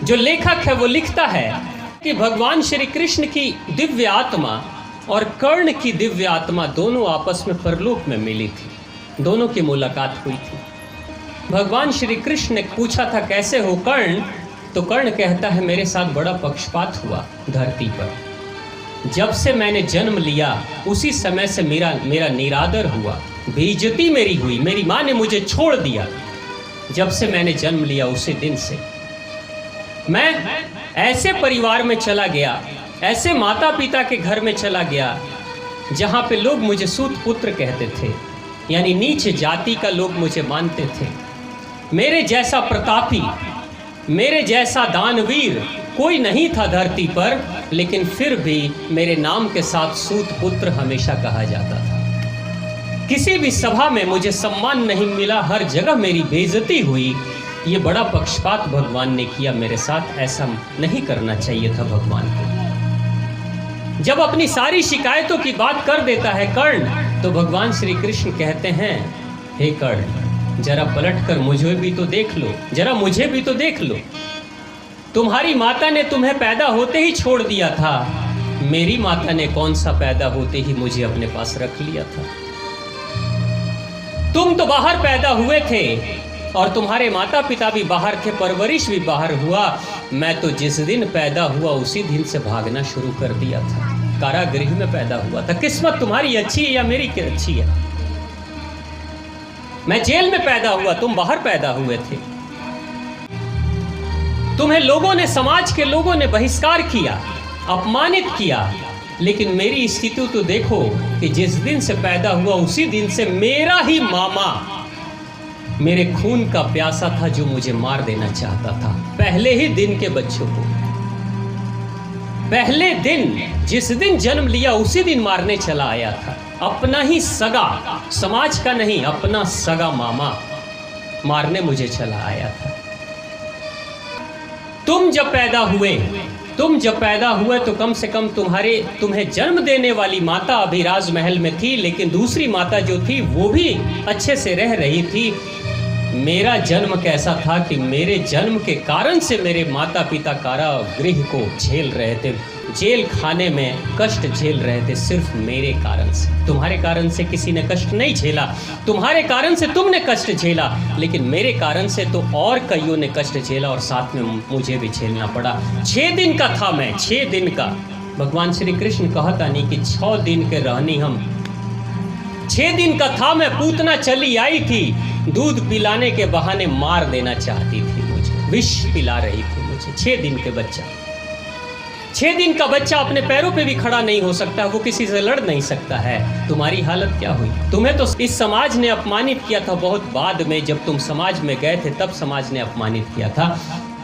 जो लेखक है वो लिखता है कि भगवान श्री कृष्ण की दिव्य आत्मा और कर्ण की दिव्य आत्मा दोनों आपस में परलोक में मिली थी, दोनों की मुलाकात हुई थी। भगवान श्री कृष्ण ने पूछा था कैसे हो कर्ण, तो कर्ण कहता है मेरे साथ बड़ा पक्षपात हुआ धरती पर। जब से मैंने जन्म लिया उसी समय से मेरा निरादर हुआ, बेइज्जती मेरी हुई, मेरी माँ ने मुझे छोड़ दिया। जब से मैंने जन्म लिया उसी दिन से मैं ऐसे परिवार में चला गया, ऐसे माता पिता के घर में चला गया जहाँ पे लोग मुझे सूत पुत्र कहते थे, यानी नीच जाति का लोग मुझे मानते थे। मेरे जैसा प्रतापी, मेरे जैसा दानवीर कोई नहीं था धरती पर, लेकिन फिर भी मेरे नाम के साथ सूत पुत्र हमेशा कहा जाता था। किसी भी सभा में मुझे सम्मान नहीं मिला, हर जगह मेरी बेइज्जती हुई। ये बड़ा पक्षपात भगवान ने किया मेरे साथ, ऐसा नहीं करना चाहिए था भगवान को। जब अपनी सारी शिकायतों की बात कर देता है कर्ण, तो भगवान श्री कृष्ण कहते हैं हे कर्ण, जरा पलट कर मुझे भी तो देख लो, जरा मुझे भी तो देख लो। तुम्हारी माता ने तुम्हें पैदा होते ही छोड़ दिया था, मेरी माता ने कौन सा पैदा होते ही मुझे अपने पास रख लिया था। तुम तो बाहर पैदा हुए थे और तुम्हारे माता पिता भी बाहर थे, परवरिश भी बाहर हुआ। मैं तो जिस दिन पैदा हुआ उसी दिन से भागना शुरू कर दिया था, कारागृह में पैदा हुआ था। किस्मत तुम्हारी अच्छी है या मेरी अच्छी है? मैं जेल में पैदा हुआ, तुम बाहर पैदा हुए थे। तुम्हें लोगों ने, समाज के लोगों ने बहिष्कार किया, अपमानित किया, लेकिन मेरी स्थिति तो देखो कि जिस दिन से पैदा हुआ उसी दिन से मेरा ही मामा मेरे खून का प्यासा था जो मुझे मार देना चाहता था। पहले ही दिन के बच्चों को, पहले दिन जिस दिन जन्म लिया उसी दिन मारने चला आया था। अपना ही सगा, समाज का नहीं, अपना सगा मामा मारने मुझे चला आया था। तुम जब पैदा हुए तो कम से कम तुम्हें जन्म देने वाली माता अभी राजमहल में थी, लेकिन दूसरी माता जो थी वो भी अच्छे से रह रही थी। मेरा जन्म कैसा था कि मेरे जन्म के कारण से मेरे माता पिता कारागृह को झेल रहे थे, जेल खाने में कष्ट झेल रहे थे, सिर्फ मेरे कारण से। तुम्हारे कारण से किसी ने कष्ट नहीं झेला, तुम्हारे कारण से तुमने कष्ट झेला, लेकिन मेरे कारण से तो और कईयों ने कष्ट झेला और साथ में मुझे भी झेलना पड़ा। 6 दिन का था मैं, 6 दिन का। भगवान श्री कृष्ण कहता नहीं कि 6 दिन के रहनी हम, 6 दिन का था मैं। पूतना चली आई थी, दूध पिलाने के बहाने मार देना चाहती थी मुझे, विष पिला रही थी मुझे। 6 दिन के बच्चा, 6 दिन का बच्चा अपने पैरों पे भी खड़ा नहीं हो सकता, वो किसी से लड़ नहीं सकता है। तुम्हारी हालत क्या हुई? तुम्हें तो इस समाज ने अपमानित किया था बहुत बाद में, जब तुम समाज में गए थे तब समाज ने अपमानित किया था।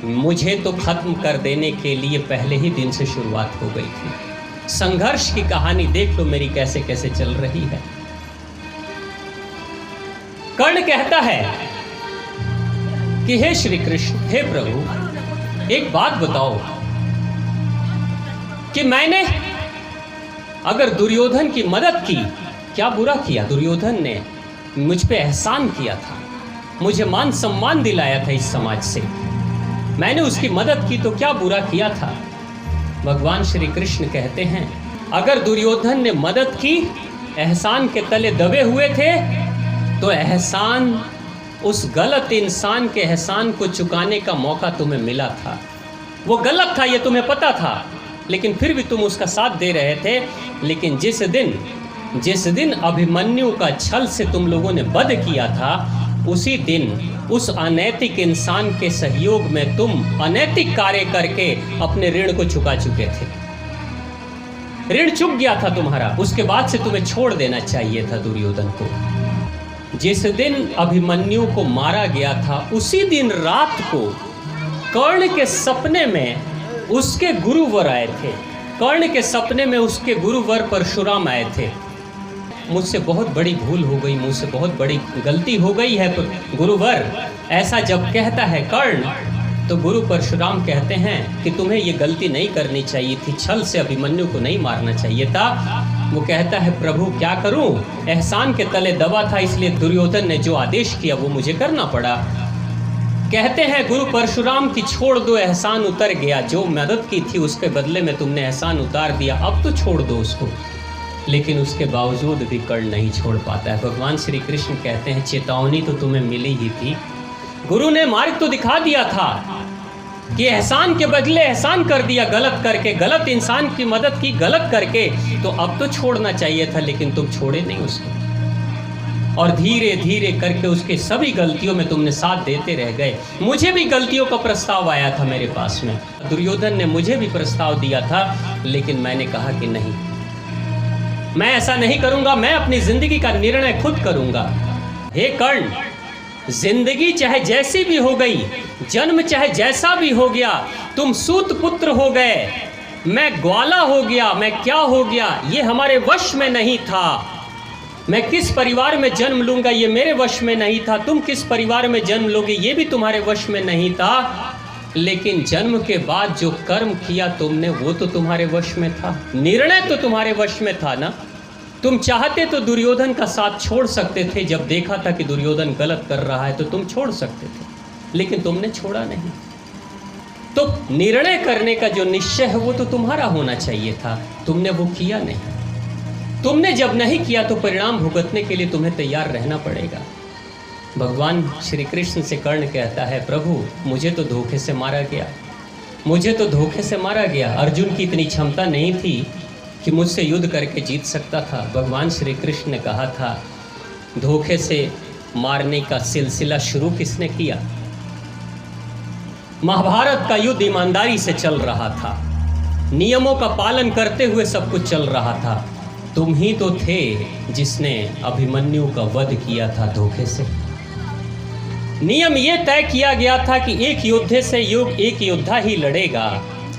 मुझे तो खत्म कर देने के लिए पहले ही दिन से शुरुआत हो गई थी। संघर्ष की कहानी देख लो मेरी कैसे कैसे चल रही है। कर्ण कहता है कि हे श्री कृष्ण, हे प्रभु, एक बात बताओ कि मैंने अगर दुर्योधन की मदद की, क्या बुरा किया? दुर्योधन ने मुझ पे एहसान किया था, मुझे मान सम्मान दिलाया था इस समाज से, मैंने उसकी मदद की, तो क्या बुरा किया था? भगवान श्री कृष्ण कहते हैं अगर दुर्योधन ने मदद की, एहसान के तले दबे हुए थे, तो एहसान, उस गलत इंसान के एहसान को चुकाने का मौका तुम्हें मिला था। वो गलत था, ये तुम्हें पता था, लेकिन फिर भी तुम उसका साथ दे रहे थे। लेकिन जिस दिन अभिमन्यु का छल से तुम लोगों ने वध किया था, उसी दिन उस अनैतिक इंसान के सहयोग में तुम अनैतिक कार्य करके अपने ऋण को चुका चुके थे। ऋण चुक गया था तुम्हारा, उसके बाद से तुम्हें छोड़ देना चाहिए था दुर्योधन को। जिस दिन अभिमन्यु को मारा गया था उसी दिन रात को कर्ण के सपने में उसके गुरुवर आए थे। कर्ण के सपने में उसके गुरुवर परशुराम आए थे। मुझसे बहुत बड़ी भूल हो गई, मुझसे बहुत बड़ी गलती हो गई है गुरुवर, ऐसा जब कहता है कर्ण, तो गुरु परशुराम कहते हैं कि तुम्हें ये गलती नहीं करनी चाहिए थी, छल से अभिमन्यु को नहीं मारना चाहिए था। वो कहता है प्रभु क्या करूं, एहसान के तले दबा था, इसलिए दुर्योधन ने जो आदेश किया वो मुझे करना पड़ा। कहते हैं गुरु परशुराम की छोड़ दो एहसान उतर गया, जो मदद की थी उसके बदले में तुमने एहसान उतार दिया, अब तो छोड़ दो उसको। लेकिन उसके बावजूद भी कर्ण नहीं छोड़ पाता है। भगवान श्री कृष्ण कहते हैं चेतावनी तो तुम्हें मिली ही थी, गुरु ने मार्ग तो दिखा दिया था कि एहसान के बदले एहसान कर दिया, गलत करके, गलत इंसान की मदद की गलत करके, तो अब तो छोड़ना चाहिए था, लेकिन तुम छोड़े नहीं उसको। और धीरे धीरे करके उसके सभी गलतियों में तुमने साथ देते रह गए। मुझे भी गलतियों का प्रस्ताव आया था मेरे पास में, दुर्योधन ने मुझे भी प्रस्ताव दिया था, लेकिन मैंने कहा कि नहीं, मैं ऐसा नहीं करूंगा, मैं अपनी जिंदगी का निर्णय खुद करूंगा। हे कर्ण, जिंदगी चाहे जैसी भी हो गई, जन्म चाहे जैसा भी हो गया, तुम सूत पुत्र हो गए, मैं ग्वाला हो गया, मैं क्या हो गया, ये हमारे वश में नहीं था। मैं किस परिवार में जन्म लूंगा ये मेरे वश में नहीं था, तुम किस परिवार में जन्म लोगे ये भी तुम्हारे वश में नहीं था। लेकिन जन्म के बाद जो कर्म किया तुमने वो तो तुम्हारे वश में था, निर्णय तो तुम्हारे वश में था ना। तुम चाहते तो दुर्योधन का साथ छोड़ सकते थे, जब देखा था कि दुर्योधन गलत कर रहा है तो तुम छोड़ सकते थे, लेकिन तुमने छोड़ा नहीं। तो निर्णय करने का जो निश्चय है वो तो तुम्हारा होना चाहिए था, तुमने वो किया नहीं। तुमने जब नहीं किया तो परिणाम भुगतने के लिए तुम्हें तैयार रहना पड़ेगा। भगवान श्री कृष्ण से कर्ण कहता है, प्रभु मुझे तो धोखे से मारा गया, मुझे तो धोखे से मारा गया। अर्जुन की इतनी क्षमता नहीं थी कि मुझसे युद्ध करके जीत सकता था। भगवान श्री कृष्ण ने कहा था, धोखे से मारने का सिलसिला शुरू किसने किया? महाभारत का युद्ध ईमानदारी से चल रहा था, नियमों का पालन करते हुए सब कुछ चल रहा था। तुम ही तो थे जिसने अभिमन्यु का वध किया था धोखे से। नियम ये तय किया गया था कि एक योद्धे से एक योद्धा ही लड़ेगा,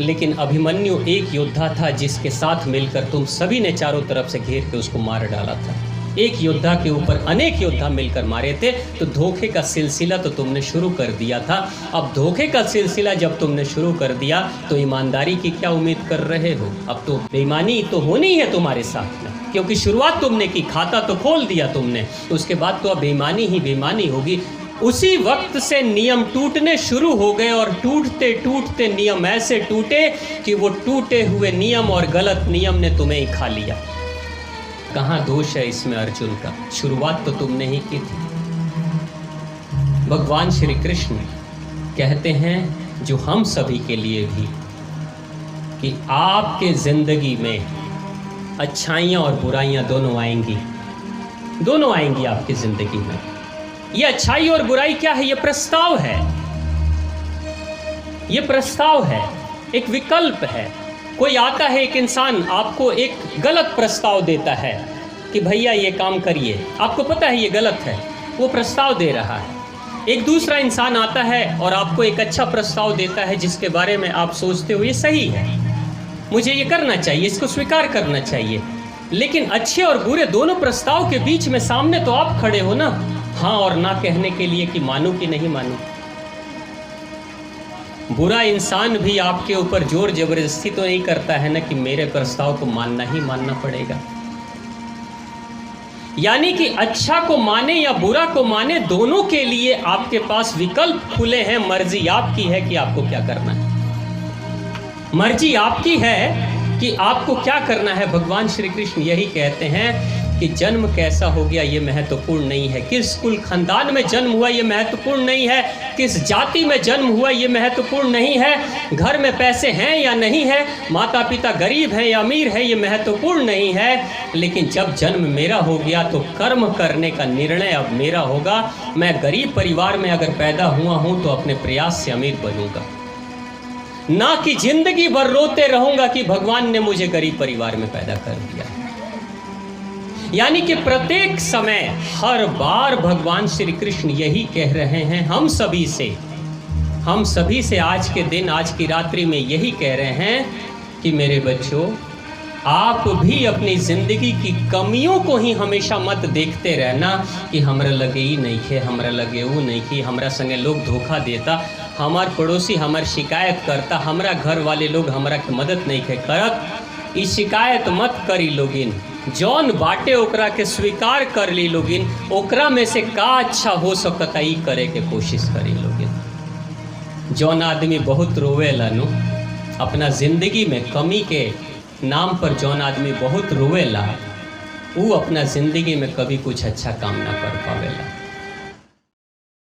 लेकिन अभिमन्यु एक योद्धा था जिसके साथ मिलकर तुम सभी ने चारों तरफ से घेर के उसको मार डाला था। एक योद्धा के ऊपर अनेक योद्धा मिलकर मारे थे, तो धोखे का सिलसिला तो तुमने शुरू कर दिया था। अब धोखे का सिलसिला जब तुमने शुरू कर दिया तो ईमानदारी की क्या उम्मीद कर रहे हो? अब तो बेईमानी तो होनी है तुम्हारे साथ में, क्योंकि शुरुआत तुमने की, खाता तो खोल दिया तुमने, उसके बाद तो अब बेईमानी ही बेईमानी होगी। उसी वक्त से नियम टूटने शुरू हो गए, और टूटते टूटते नियम ऐसे टूटे कि वो टूटे हुए नियम और गलत नियम ने तुम्हें ही खा लिया। कहाँ दोष है इसमें अर्जुन का? शुरुआत तो तुमने ही की थी। भगवान श्री कृष्ण कहते हैं जो हम सभी के लिए भी, कि आपके जिंदगी में अच्छाइयाँ और बुराइयाँ दोनों आएंगी, दोनों आएंगी आपकी जिंदगी में। ये अच्छाई और बुराई क्या है? ये प्रस्ताव है, ये प्रस्ताव है, एक विकल्प है। कोई आता है, एक इंसान आपको एक गलत प्रस्ताव देता है कि भैया ये काम करिए, आपको पता है ये गलत है, वो प्रस्ताव दे रहा है। एक दूसरा इंसान आता है और आपको एक अच्छा प्रस्ताव देता है जिसके बारे में आप सोचते हो ये सही है, मुझे ये करना चाहिए, इसको स्वीकार करना चाहिए। लेकिन अच्छे और बुरे दोनों प्रस्ताव के बीच में सामने तो आप खड़े हो ना, हाँ और ना कहने के लिए कि मानूं कि नहीं मानूं। बुरा इंसान भी आपके ऊपर जोर जबरदस्ती तो नहीं करता है ना कि मेरे प्रस्ताव को मानना ही मानना पड़ेगा। यानी कि अच्छा को माने या बुरा को माने, दोनों के लिए आपके पास विकल्प खुले हैं। मर्जी आपकी है कि आपको क्या करना है, मर्जी आपकी है कि आपको क्या करना है। भगवान श्री कृष्ण यही कहते हैं कि जन्म कैसा हो गया ये महत्वपूर्ण नहीं है, किस कुल खानदान में जन्म हुआ ये महत्वपूर्ण नहीं है, किस जाति में जन्म हुआ ये महत्वपूर्ण नहीं है, घर में पैसे हैं या नहीं है, माता पिता गरीब हैं या अमीर है ये महत्वपूर्ण नहीं है। लेकिन जब जन्म मेरा हो गया तो कर्म करने का निर्णय अब मेरा होगा। मैं गरीब परिवार में अगर पैदा हुआ हूँ तो अपने प्रयास से अमीर बनूंगा, ना कि जिंदगी भर रोते रहूंगा कि भगवान ने मुझे गरीब परिवार में पैदा कर दिया। यानी कि प्रत्येक समय हर बार भगवान श्री कृष्ण यही कह रहे हैं हम सभी से आज के दिन, आज की रात्रि में यही कह रहे हैं कि मेरे बच्चों, आप भी अपनी जिंदगी की कमियों को ही हमेशा मत देखते रहना कि हमरा लगे ही नहीं है, हमरा लगे वो नहीं कि, हमरा संगे लोग धोखा देता, हमार पड़ोसी हमार शिकायत करता, हमरा घर वाले लोग हमरा के मदद नहीं के करत। ई शिकायत मत करी लोगिन, जौन बाटे ओकरा के स्वीकार कर ली लोगिन, ओकरा में से का अच्छा हो सकता ई करे के कोशिश करी लोगिन। जौन आदमी बहुत रोवेला नु, अपना ज़िंदगी में कमी के नाम पर जौन आदमी बहुत रोवेला, वो अपना ज़िंदगी में कभी कुछ अच्छा काम ना कर पावेला।